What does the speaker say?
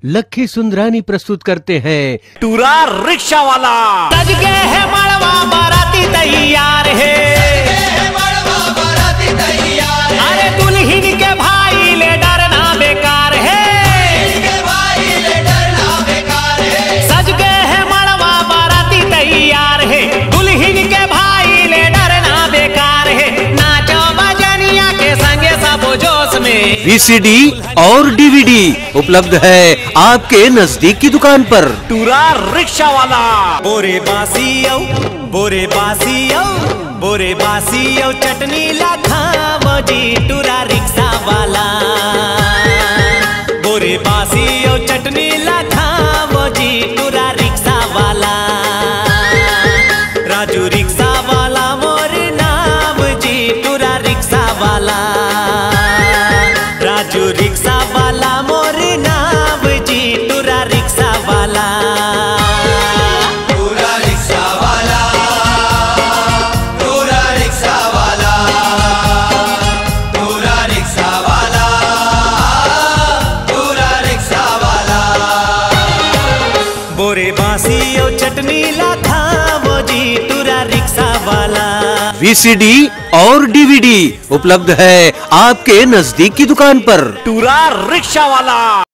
लक्की सुंदरानी प्रस्तुत करते हैं टूरा रिक्शा वाला। सज के है मड़वा बाराती तैयार है, अरे दुल्हन के भाई ले डरना बेकार है। सज के है मड़वा बाराती तैयार है, दुल्हन के भाई ले डरना बेकार है। नाचो बजनिया के संगे सब जोश में। VCD और DVD उपलब्ध है आपके नजदीक की दुकान पर। टूरा रिक्शा वाला। बोरे बासियो बोरे बासियो बोरे बासियो चटनी ला खावो जी टूरा रिक्शा वाला। बोरे बासियो चटनी ला खावो जी टूरा रिक्शा वाला। राजू रिक्शा वाला मोर नाम जी टूरा रिक्शा वाला। राजू रिक्शा वाला मोर नाम जी टूरा रिक्शा वाला। टूरा रिक्शा वाला, टूरा रिक्शा वाला, टूरा रिक्शा वाला, टूरा रिक्शा वाला। बोरे बासियो चटनी ला खावो जी टूरा रिक्शा वाला। VCD और DVD उपलब्ध है आपके नजदीक की दुकान पर। टूरा रिक्शा वाला।